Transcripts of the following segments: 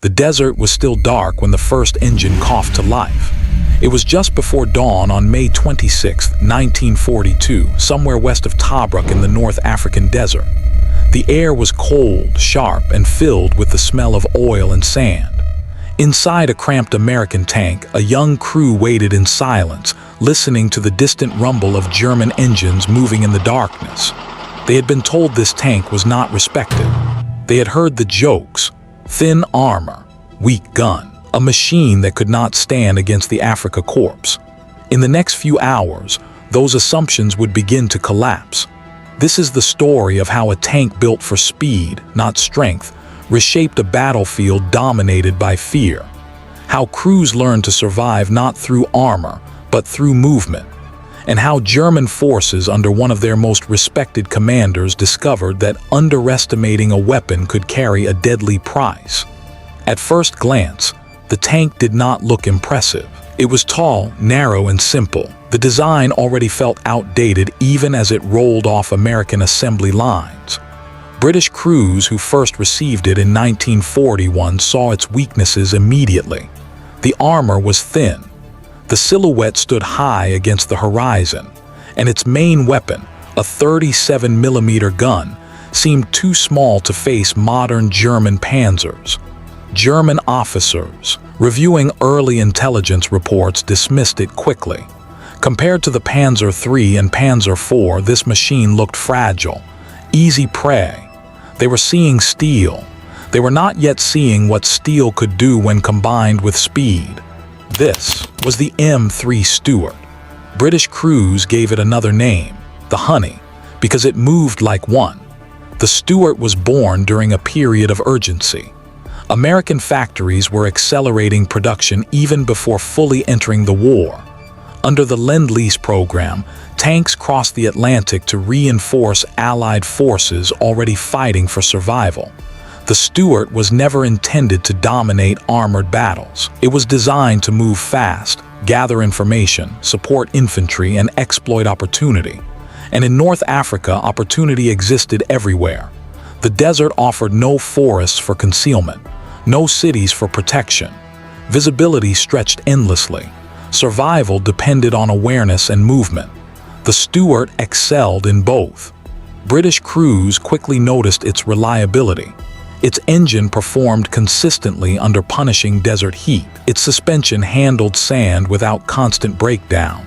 The desert was still dark when the first engine coughed to life. It was just before dawn on May 26, 1942, somewhere west of Tobruk in the North African desert. The air was cold, sharp, and filled with the smell of oil and sand. Inside a cramped American tank, a young crew waited in silence, listening to the distant rumble of German engines moving in the darkness. They had been told this tank was not respected. They had heard the jokes: thin armor, weak gun, a machine that could not stand against the Afrika Korps. In the next few hours, those assumptions would begin to collapse. This is the story of how a tank built for speed, not strength, reshaped a battlefield dominated by fear. How crews learned to survive not through armor, but through movement. And how German forces under one of their most respected commanders discovered that underestimating a weapon could carry a deadly price. At first glance, the tank did not look impressive. It was tall, narrow, and simple. The design already felt outdated even as it rolled off American assembly lines. British crews who first received it in 1941 saw its weaknesses immediately. The armor was thin. The silhouette stood high against the horizon, and its main weapon, a 37mm gun, seemed too small to face modern German panzers. German officers, reviewing early intelligence reports, dismissed it quickly. Compared to the Panzer III and Panzer IV, this machine looked fragile, easy prey. They were seeing steel. They were not yet seeing what steel could do when combined with speed. This was the M3 Stuart. British crews gave it another name, the Honey, because it moved like one. The Stuart was born during a period of urgency. American factories were accelerating production even before fully entering the war. Under the Lend-Lease program, tanks crossed the Atlantic to reinforce Allied forces already fighting for survival. The Stuart was never intended to dominate armored battles. It was designed to move fast, gather information, support infantry, and exploit opportunity. And in North Africa, opportunity existed everywhere. The desert offered no forests for concealment, no cities for protection. Visibility stretched endlessly. Survival depended on awareness and movement. The Stuart excelled in both. British crews quickly noticed its reliability. Its engine performed consistently under punishing desert heat. Its suspension handled sand without constant breakdown.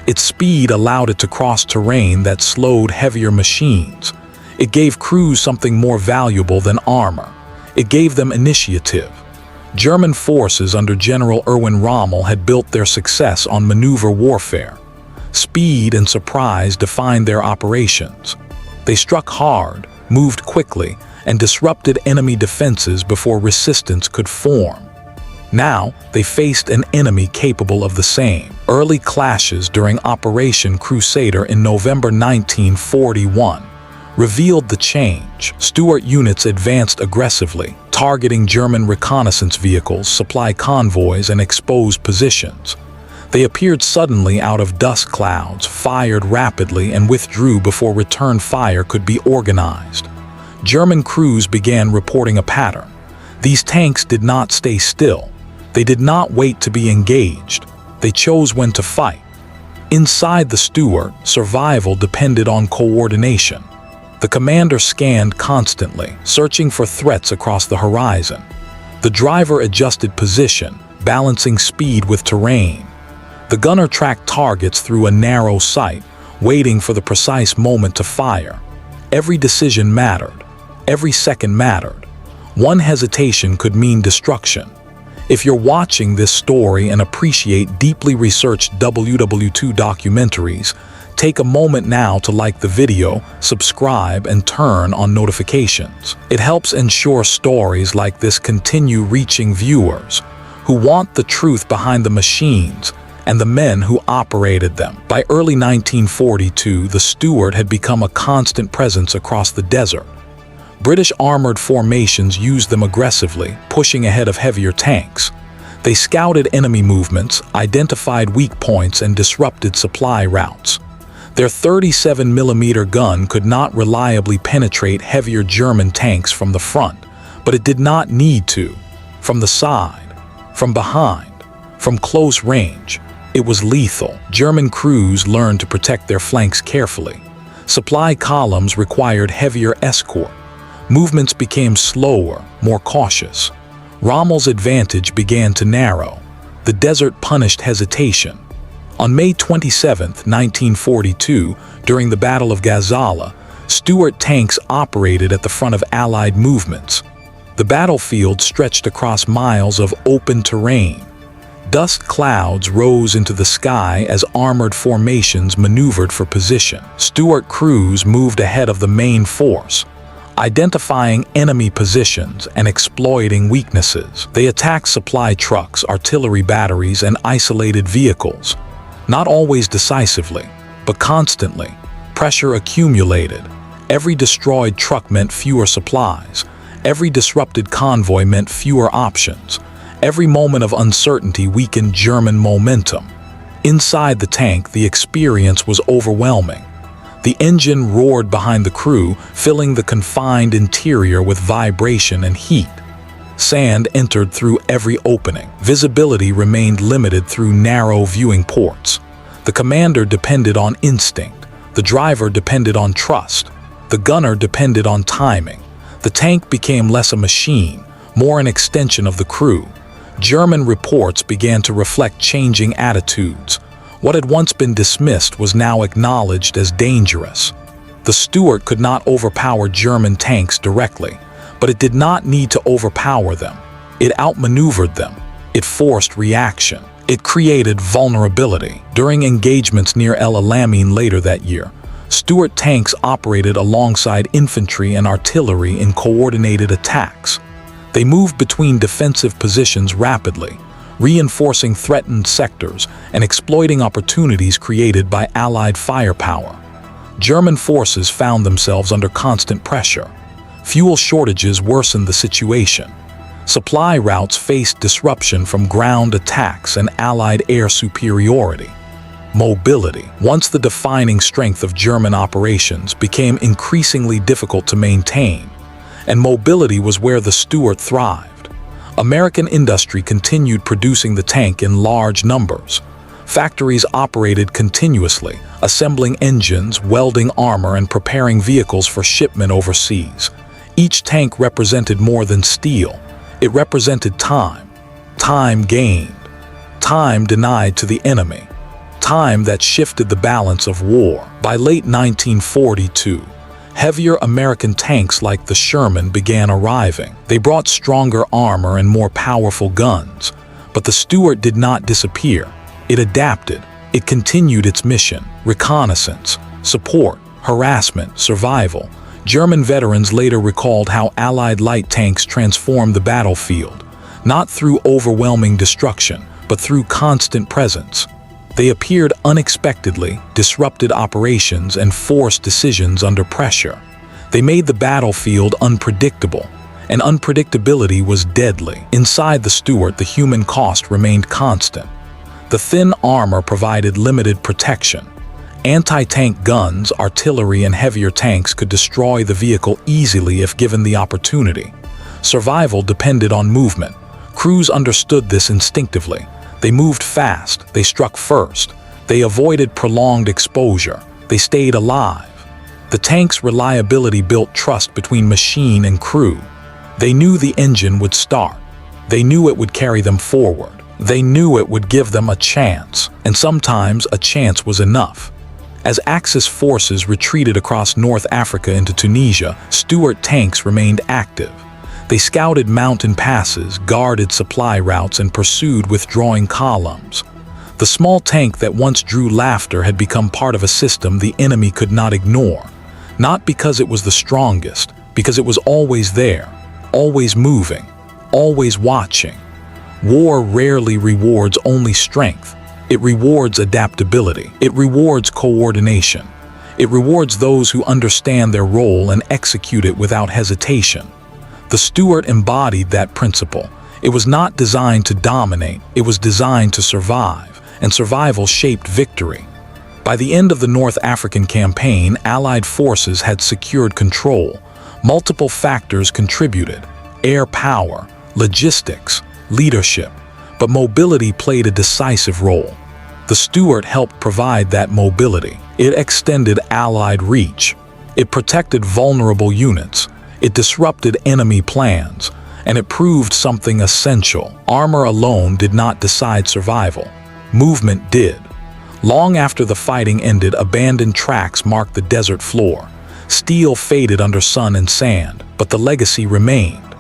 Its speed allowed it to cross terrain that slowed heavier machines. It gave crews something more valuable than armor. It gave them initiative. German forces under General Erwin Rommel had built their success on maneuver warfare. Speed and surprise defined their operations. They struck hard, moved quickly, and disrupted enemy defenses before resistance could form. Now, they faced an enemy capable of the same. Early clashes during Operation Crusader in November 1941 revealed the change. Stuart units advanced aggressively, targeting German reconnaissance vehicles, supply convoys, and exposed positions. They appeared suddenly out of dust clouds, fired rapidly, and withdrew before return fire could be organized. German crews began reporting a pattern. These tanks did not stay still. They did not wait to be engaged. They chose when to fight. Inside the Stuart, survival depended on coordination. The commander scanned constantly, searching for threats across the horizon. The driver adjusted position, balancing speed with terrain. The gunner tracked targets through a narrow sight, waiting for the precise moment to fire. Every decision mattered. Every second mattered. One hesitation could mean destruction. If you're watching this story and appreciate deeply researched WWII documentaries, take a moment now to like the video, subscribe, and turn on notifications. It helps ensure stories like this continue reaching viewers who want the truth behind the machines and the men who operated them. By early 1942, the Stuart had become a constant presence across the desert. British armored formations used them aggressively, pushing ahead of heavier tanks. They scouted enemy movements, identified weak points, and disrupted supply routes. Their 37mm gun could not reliably penetrate heavier German tanks from the front, but it did not need to. from the side, from behind, from close range. It was lethal. German crews learned to protect their flanks carefully. Supply columns required heavier escort. Movements became slower, more cautious. Rommel's advantage began to narrow. The desert punished hesitation. On May 27, 1942, during the Battle of Gazala, Stuart tanks operated at the front of Allied movements. The battlefield stretched across miles of open terrain. Dust clouds rose into the sky as armored formations maneuvered for position. Stuart crews moved ahead of the main force, identifying enemy positions and exploiting weaknesses. They attacked supply trucks, artillery batteries, and isolated vehicles. Not always decisively, but constantly. Pressure accumulated. Every destroyed truck meant fewer supplies. Every disrupted convoy meant fewer options. Every moment of uncertainty weakened German momentum. Inside the tank, the experience was overwhelming. The engine roared behind the crew, filling the confined interior with vibration and heat. Sand entered through every opening. Visibility remained limited through narrow viewing ports. The commander depended on instinct. The driver depended on trust. The gunner depended on timing. The tank became less a machine, more an extension of the crew. German reports began to reflect changing attitudes. What had once been dismissed was now acknowledged as dangerous. The Stuart could not overpower German tanks directly, but it did not need to overpower them. It outmaneuvered them. It forced reaction. It created vulnerability. During engagements near El Alamein later that year, Stuart tanks operated alongside infantry and artillery in coordinated attacks. They moved between defensive positions rapidly, reinforcing threatened sectors and exploiting opportunities created by Allied firepower. German forces found themselves under constant pressure. Fuel shortages worsened the situation. Supply routes faced disruption from ground attacks and Allied air superiority. Mobility, once the defining strength of German operations, became increasingly difficult to maintain, and mobility was where the Stuart thrived. American industry continued producing the tank in large numbers. Factories operated continuously, assembling engines, welding armor, and preparing vehicles for shipment overseas. Each tank represented more than steel. It represented time. Time gained. Time denied to the enemy. Time that shifted the balance of war. By late 1942, heavier American tanks like the Sherman began arriving. They brought stronger armor and more powerful guns. But the Stuart did not disappear. It adapted. It continued its mission: reconnaissance, support, harassment, survival. German veterans later recalled how Allied light tanks transformed the battlefield, not through overwhelming destruction, but through constant presence. They appeared unexpectedly, disrupted operations, and forced decisions under pressure. They made the battlefield unpredictable, and unpredictability was deadly. Inside the Stuart, the human cost remained constant. The thin armor provided limited protection. Anti-tank guns, artillery, and heavier tanks could destroy the vehicle easily if given the opportunity. Survival depended on movement. Crews understood this instinctively. They moved fast, they struck first, they avoided prolonged exposure, they stayed alive. The tank's reliability built trust between machine and crew. They knew the engine would start. They knew it would carry them forward. They knew it would give them a chance, and sometimes a chance was enough. As Axis forces retreated across North Africa into Tunisia, Stuart tanks remained active. They scouted mountain passes, guarded supply routes, and pursued withdrawing columns. The small tank that once drew laughter had become part of a system the enemy could not ignore. Not because it was the strongest, because it was always there, always moving, always watching. War rarely rewards only strength. It rewards adaptability. It rewards coordination. It rewards those who understand their role and execute it without hesitation. The Stuart embodied that principle. It was not designed to dominate, it was designed to survive, and survival shaped victory. By the end of the North African campaign, Allied forces had secured control. Multiple factors contributed: air power, logistics, leadership, but mobility played a decisive role. The Stuart helped provide that mobility. It extended Allied reach. It protected vulnerable units. It disrupted enemy plans. And it proved something essential. Armor alone did not decide survival. Movement did. Long after the fighting ended, abandoned tracks marked the desert floor. Steel faded under sun and sand, but the legacy remained.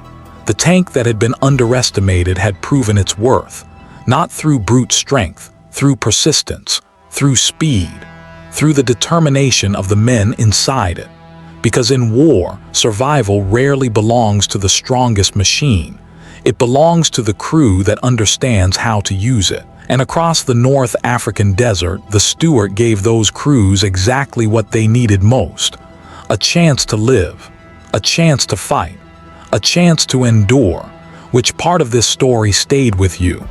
The tank that had been underestimated had proven its worth, not through brute strength, through persistence, through speed, through the determination of the men inside it. Because in war, survival rarely belongs to the strongest machine. It belongs to the crew that understands how to use it. And across the North African desert, the Stuart gave those crews exactly what they needed most. A chance to live, a chance to fight, a chance to endure. Which part of this story stayed with you?